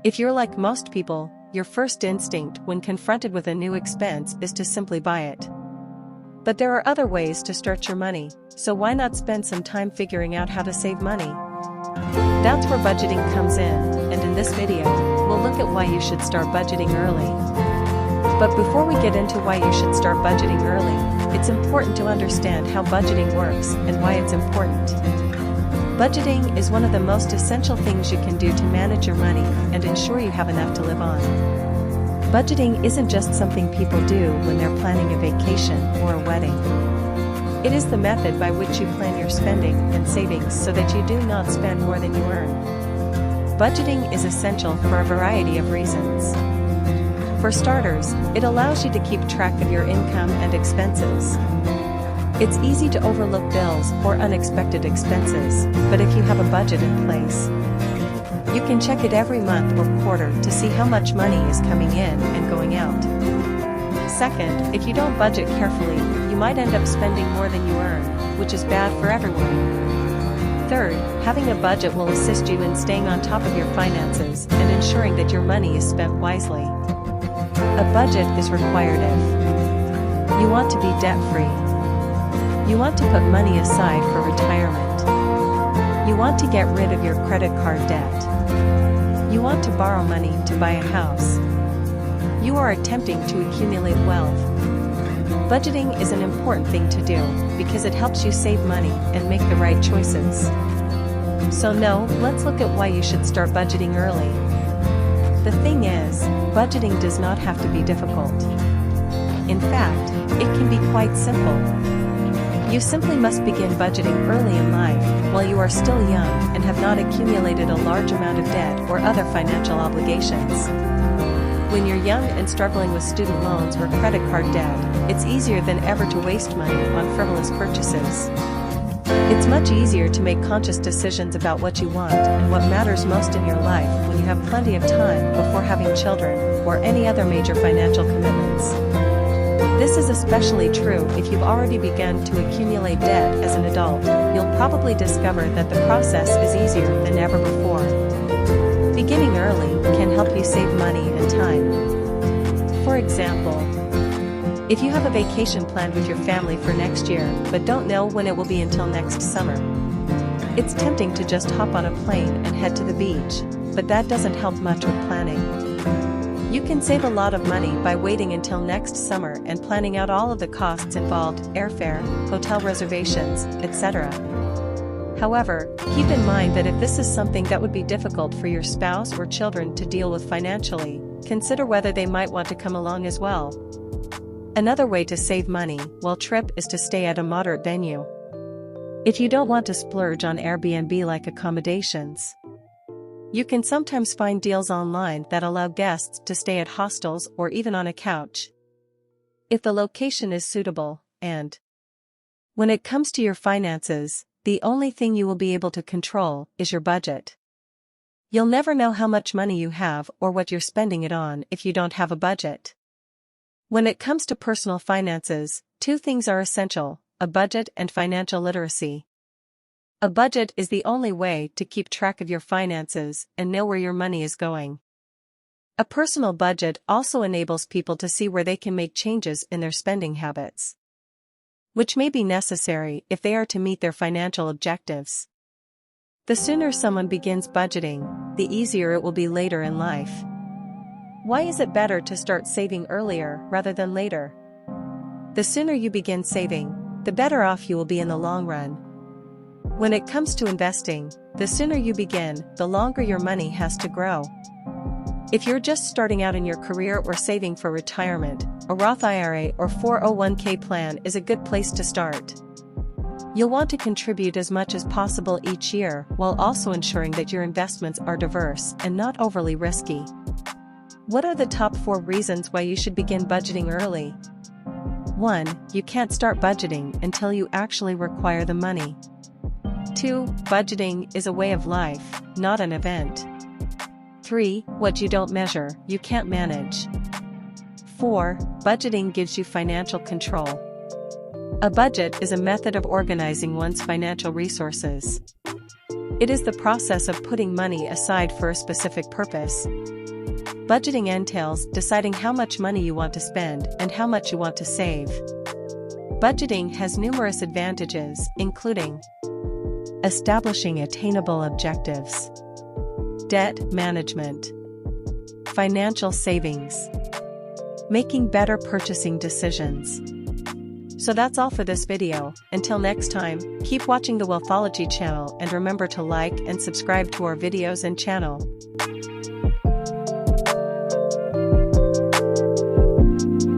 If you're like most people, your first instinct when confronted with a new expense is to simply buy it. But there are other ways to stretch your money, so why not spend some time figuring out how to save money? That's where budgeting comes in, and in this video, we'll look at why you should start budgeting early. But before we get into why you should start budgeting early, it's important to understand how budgeting works and why it's important. Budgeting is one of the most essential things you can do to manage your money and ensure you have enough to live on. Budgeting isn't just something people do when they're planning a vacation or a wedding. It is the method by which you plan your spending and savings so that you do not spend more than you earn. Budgeting is essential for a variety of reasons. For starters, it allows you to keep track of your income and expenses. It's easy to overlook bills or unexpected expenses, but if you have a budget in place, you can check it every month or quarter to see how much money is coming in and going out. Second, if you don't budget carefully, you might end up spending more than you earn, which is bad for everyone. Third, having a budget will assist you in staying on top of your finances and ensuring that your money is spent wisely. A budget is required if you want to be debt-free. You want to put money aside for retirement. You want to get rid of your credit card debt. You want to borrow money to buy a house. You are attempting to accumulate wealth. Budgeting is an important thing to do because it helps you save money and make the right choices. So now, let's look at why you should start budgeting early. The thing is, budgeting does not have to be difficult. In fact, it can be quite simple. You simply must begin budgeting early in life, while you are still young and have not accumulated a large amount of debt or other financial obligations. When you're young and struggling with student loans or credit card debt, it's easier than ever to waste money on frivolous purchases. It's much easier to make conscious decisions about what you want and what matters most in your life when you have plenty of time before having children or any other major financial commitments. This is especially true if you've already begun to accumulate debt as an adult. You'll probably discover that the process is easier than ever before. Beginning early can help you save money and time. For example, if you have a vacation planned with your family for next year but don't know when it will be until next summer, it's tempting to just hop on a plane and head to the beach, but that doesn't help much with planning. You can save a lot of money by waiting until next summer and planning out all of the costs involved: airfare, hotel reservations, etc. However, keep in mind that if this is something that would be difficult for your spouse or children to deal with financially, consider whether they might want to come along as well. Another way to save money while trip is to stay at a moderate venue. If you don't want to splurge on Airbnb-like accommodations, you can sometimes find deals online that allow guests to stay at hostels or even on a couch, if the location is suitable. And when it comes to your finances, the only thing you will be able to control is your budget. You'll never know how much money you have or what you're spending it on if you don't have a budget. When it comes to personal finances, two things are essential: a budget and financial literacy. A budget is the only way to keep track of your finances and know where your money is going. A personal budget also enables people to see where they can make changes in their spending habits, which may be necessary if they are to meet their financial objectives. The sooner someone begins budgeting, the easier it will be later in life. Why is it better to start saving earlier rather than later? The sooner you begin saving, the better off you will be in the long run. When it comes to investing, the sooner you begin, the longer your money has to grow. If you're just starting out in your career or saving for retirement, a Roth IRA or 401k plan is a good place to start. You'll want to contribute as much as possible each year while also ensuring that your investments are diverse and not overly risky. What are the top 4 reasons why you should begin budgeting early? 1. You can't start budgeting until you actually require the money. 2. Budgeting is a way of life, not an event. 3. What you don't measure, you can't manage. 4. Budgeting gives you financial control. A budget is a method of organizing one's financial resources. It is the process of putting money aside for a specific purpose. Budgeting entails deciding how much money you want to spend and how much you want to save. Budgeting has numerous advantages, including establishing attainable objectives, debt management, financial savings, making better purchasing decisions. So that's all for this video. Until next time, keep watching the Wealthology channel and remember to like and subscribe to our videos and channel.